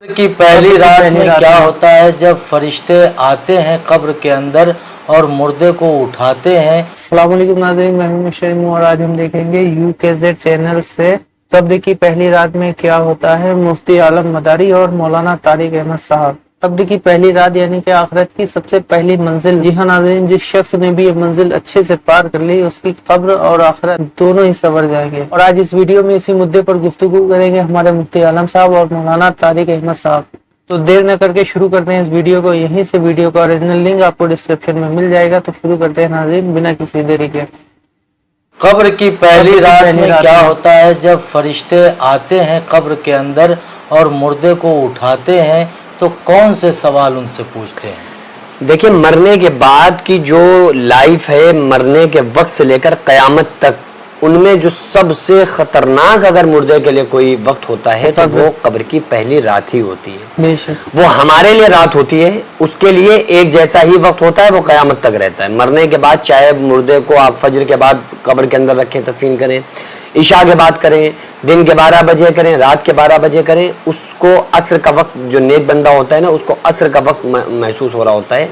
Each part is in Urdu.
کی پہلی رات میں کیا ہوتا ہے جب فرشتے آتے ہیں قبر کے اندر اور مردے کو اٹھاتے ہیں؟ السلام علیکم ناظرین، میں ہوں مشرم اور آج ہم دیکھیں گے UKZ چینل سے قبر کی پہلی رات میں کیا ہوتا ہے، مفتی عالم مداری اور مولانا طارق احمد صاحب۔ قبر کی پہلی رات یعنی کہ آخرت کی سب سے پہلی منزل۔ جی ہاں ناظرین، جس شخص نے بھی یہ منزل اچھے سے پار کر لی اس کی قبر اور آخرت دونوں ہی سنور جائیں گے۔ اور آج اس ویڈیو میں اسی مدعے پر گفتگو کریں گے ہمارے مفتی عالم صاحب اور مولانا طارق احمد صاحب۔ تو دیر نہ کر کے شروع کرتے ہیں اس ویڈیو کو۔ یہیں سے ویڈیو کا اوریجنل لنک آپ کو ڈسکرپشن میں مل جائے گا، تو شروع کرتے ہیں ناظرین بنا کسی دیری کے۔ قبر کی پہلی رات میں کیا ہوتا ہے جب فرشتے آتے ہیں قبر کے اندر اور مردے کو اٹھاتے ہیں تو کون سے سوال ان سے پوچھتے ہیں؟ دیکھیں، مرنے کے بعد کی جو لائف ہے، مرنے کے وقت سے لے کر قیامت تک، ان میں جو سب سے خطرناک اگر مردے کے لیے کوئی وقت ہوتا ہے تو وہ قبر کی پہلی رات ہی ہوتی ہے۔ وہ ہمارے لیے رات ہوتی ہے، اس کے لیے ایک جیسا ہی وقت ہوتا ہے، وہ قیامت تک رہتا ہے۔ مرنے کے بعد چاہے مردے کو آپ فجر کے بعد قبر کے اندر رکھیں، تدفین کریں، عشاء کے بعد کریں، دن کے 12 بجے کریں، رات کے 12 بجے کریں، اس کو عصر کا وقت، جو نیک بندہ ہوتا ہے نا، اس کو عصر کا وقت محسوس ہو رہا ہوتا ہے۔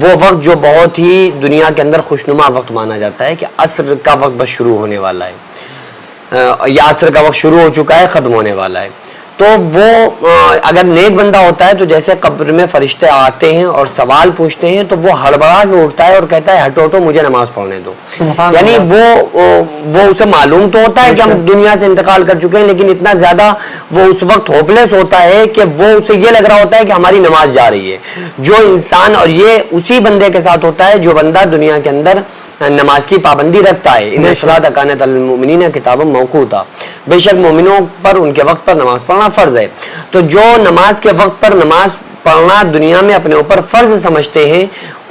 وہ وقت جو بہت ہی دنیا کے اندر خوشنما وقت مانا جاتا ہے کہ عصر کا وقت بس شروع ہونے والا ہے، یا عصر کا وقت شروع ہو چکا ہے، ختم ہونے والا ہے۔ تو وہ اگر نیک بندہ ہوتا ہے تو جیسے قبر میں فرشتے آتے ہیں اور سوال پوچھتے ہیں تو وہ ہڑبڑا کے اٹھتا ہے اور کہتا ہے ہٹو ہٹو، مجھے نماز پڑھنے دو۔ یعنی وہ اسے معلوم تو ہوتا ہے کہ ہم دنیا سے انتقال کر چکے ہیں، لیکن اتنا زیادہ وہ اس وقت ہوپلیس ہوتا ہے کہ وہ اسے یہ لگ رہا ہوتا ہے کہ ہماری نماز جا رہی ہے۔ جو انسان، اور یہ اسی بندے کے ساتھ ہوتا ہے جو بندہ دنیا کے اندر نماز کی پابندی رکھتا ہے۔ ان الصلاۃ کانت علی المؤمنین کتابا موقوتا، بے شک مومنوں پر ان کے وقت پر نماز پڑھنا فرض ہے۔ تو جو نماز کے وقت پر نماز پڑھنا دنیا میں اپنے اوپر فرض سمجھتے ہیں،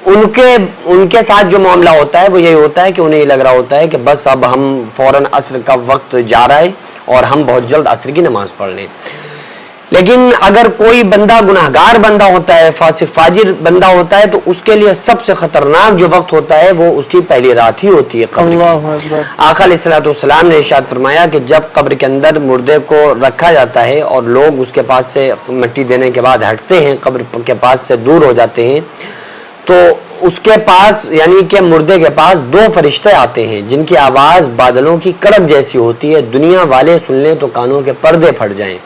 ان کے ساتھ جو معاملہ ہوتا ہے وہ یہی ہوتا ہے کہ انہیں یہ لگ رہا ہوتا ہے کہ بس اب ہم فوراً عصر کا وقت جا رہا ہے اور ہم بہت جلد عصر کی نماز پڑھ لیں۔ لیکن اگر کوئی بندہ گناہگار بندہ ہوتا ہے، فاسق فاجر بندہ ہوتا ہے، تو اس کے لیے سب سے خطرناک جو وقت ہوتا ہے وہ اس کی پہلی رات ہی ہوتی ہے قبر کی۔ آقا علیہ الصلوۃ والسلام نے ارشاد فرمایا کہ جب قبر کے اندر مردے کو رکھا جاتا ہے اور لوگ اس کے پاس سے مٹی دینے کے بعد ہٹتے ہیں، قبر کے پاس سے دور ہو جاتے ہیں، تو اس کے پاس، یعنی کہ مردے کے پاس 2 فرشتے آتے ہیں جن کی آواز بادلوں کی کڑک جیسی ہوتی ہے، دنیا والے سن لیں تو کانوں کے پردے پھٹ جائیں۔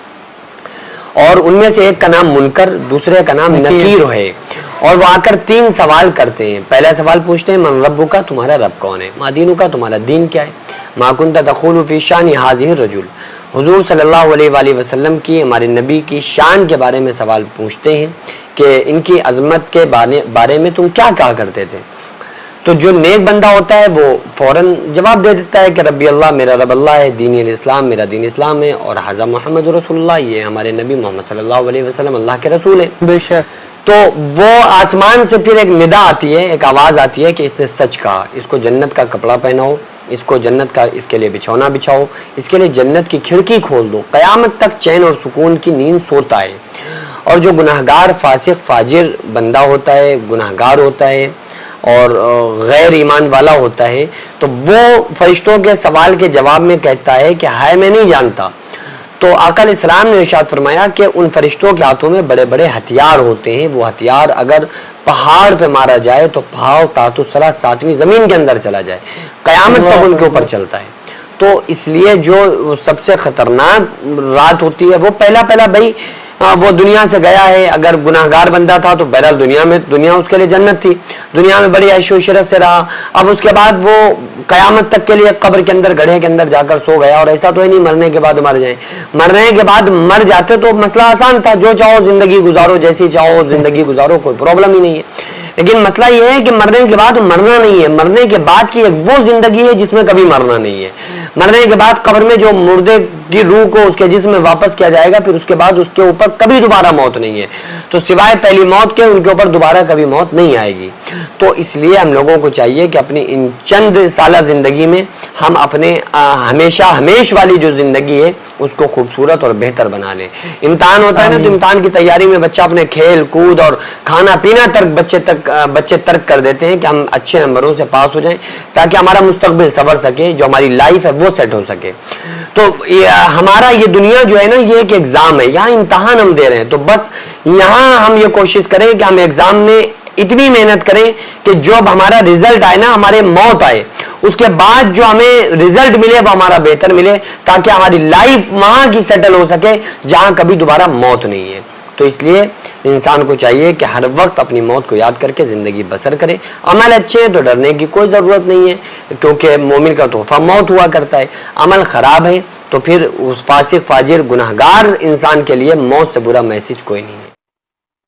اور ان میں سے ایک کا نام منکر، دوسرے کا نام نکیر ہے، اور وہ آ کر 3 سوال کرتے ہیں۔ پہلا سوال پوچھتے ہیں من ربک، تمہارا رب کون ہے؟ ما دینک، تمہارا دین کیا ہے؟ ما کنت تقول فی شان ھذہ الرجل، حضور صلی اللہ علیہ وآلہ وسلم کی، ہمارے نبی کی شان کے بارے میں سوال پوچھتے ہیں کہ ان کی عظمت کے بارے میں تم کیا کہا کرتے تھے؟ تو جو نیک بندہ ہوتا ہے وہ فوراً جواب دے دیتا ہے کہ ربی اللہ، میرا رب اللہ ہے، دینی الاسلام، میرا دین اسلام ہے، اور حضا محمد رسول اللہ، یہ ہمارے نبی محمد صلی اللہ علیہ وسلم اللہ کے رسول ہیں۔ بے شک۔ تو وہ آسمان سے پھر ایک ندا آتی ہے، ایک آواز آتی ہے کہ اس نے سچ کہا، اس کو جنت کا کپڑا پہناؤ، اس کو جنت کا، اس کے لیے بچھونا بچھاؤ، اس کے لیے جنت کی کھڑکی کھول دو، قیامت تک چین اور سکون کی نیند سوتا ہے۔ اور جو گناہگار فاسق فاجر بندہ ہوتا ہے، گناہگار ہوتا ہے اور غیر ایمان والا ہوتا ہے، تو وہ فرشتوں کے سوال کے جواب میں کہتا ہے کہ ہائے میں نہیں جانتا۔ تو آقا علیہ السلام نے ارشاد فرمایا کہ ان فرشتوں کے ہاتھوں میں بڑے بڑے ہتھیار ہوتے ہیں، وہ ہتھیار اگر پہاڑ پہ مارا جائے تو پہاڑ تحت الثری 7ویں زمین کے اندر چلا جائے، قیامت تک ان کے اوپر چلتا ہے۔ تو اس لیے جو سب سے خطرناک رات ہوتی ہے وہ پہلا بھائی وہ دنیا سے گیا ہے، اگر گناہگار بندہ تھا تو بہرحال دنیا اس کے لیے جنت تھی، دنیا میں بڑی عیش و عشرت سے رہا۔ اب اس کے بعد وہ قیامت تک کے لیے قبر کے اندر گڑھے کے اندر جا کر سو گیا، اور ایسا تو ہی نہیں مرنے کے بعد مر جائیں۔ مرنے کے بعد مر جاتے تو مسئلہ آسان تھا، جو چاہو زندگی گزارو، جیسی چاہو زندگی گزارو، کوئی پرابلم ہی نہیں ہے۔ لیکن مسئلہ یہ ہے کہ مرنے کے بعد مرنا نہیں ہے، مرنے کے بعد کی ایک وہ زندگی ہے جس میں کبھی مرنا نہیں ہے۔ مرنے کے بعد قبر میں جو مردے کی روح کو اس کے جسم میں واپس کیا جائے گا، پھر اس کے بعد اس کے اوپر کبھی دوبارہ موت نہیں ہے۔ تو سوائے پہلی موت کے ان کے اوپر دوبارہ کبھی موت نہیں آئے گی. تو اس لیے ہم لوگوں کو چاہیے کہ اپنی ان چند سالہ زندگی میں ہم اپنے ہمیش والی جو زندگی ہے اس کو خوبصورت اور بہتر بنا لیں. امتحان ہوتا ہے نا تو امتحان کی تیاری میں بچہ اپنے کھیل کود اور کھانا پینا بچے ترک کر دیتے ہیں کہ ہم اچھے نمبروں سے پاس ہو جائیں تاکہ ہمارا مستقبل سنور سکے, جو ہماری لائف ہے وہ سیٹ ہو سکے. تو ہمارا یہ دنیا جو ہے نا یہ ایک ایگزام ہے, یہاں امتحان ہم دے رہے ہیں. تو بس یہاں ہم یہ کوشش کریں کہ ہم ایگزام میں اتنی محنت کریں کہ جب ہمارا رزلٹ آئے نا, ہمارے موت آئے, اس کے بعد جو ہمیں رزلٹ ملے وہ ہمارا بہتر ملے تاکہ ہماری لائف وہاں کی سیٹل ہو سکے جہاں کبھی دوبارہ موت نہیں ہے. تو اس لیے انسان کو چاہیے کہ ہر وقت اپنی موت کو یاد کر کے زندگی بسر کرے. عمل اچھے ہیں تو ڈرنے کی کوئی ضرورت نہیں ہے, کیونکہ مومن کا تحفہ موت ہوا کرتا ہے. عمل خراب ہے تو پھر اس فاسق فاجر گناہگار انسان کے لیے موت سے برا میسج کوئی نہیں ہے.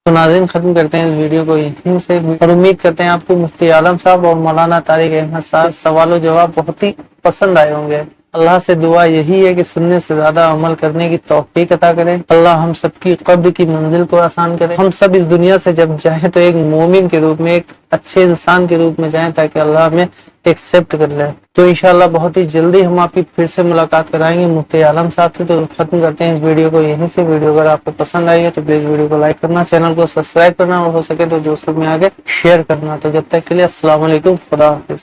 تو ناظرین ختم کرتے ہیں اس ویڈیو کو یہیں سے, اور امید کرتے ہیں آپ کو مفتی عالم صاحب اور مولانا طارق احمد صاحب سوال و جواب بہت ہی پسند آئے ہوں گے. اللہ سے دعا یہی ہے کہ سننے سے زیادہ عمل کرنے کی توفیق عطا کرے. اللہ ہم سب کی قبر کی منزل کو آسان کرے. ہم سب اس دنیا سے جب جائیں تو ایک مومن کے روپ میں, ایک اچھے انسان کے روپ میں جائیں تاکہ اللہ ہمیں ایکسپٹ کر لے. تو انشاءاللہ بہت ہی جلدی ہم آپ کی پھر سے ملاقات کرائیں گے مفتی عالم صاحب سے. تو ختم کرتے ہیں اس ویڈیو کو یہیں سے. ویڈیو اگر آپ کو پسند آئی ہے تو پلیز ویڈیو کو لائک کرنا, چینل کو سبسکرائب کرنا, اور ہو سکے تو دوستوں میں آگے شیئر کرنا. تو جب تک کے لیے السلام علیکم, خدا حافظ.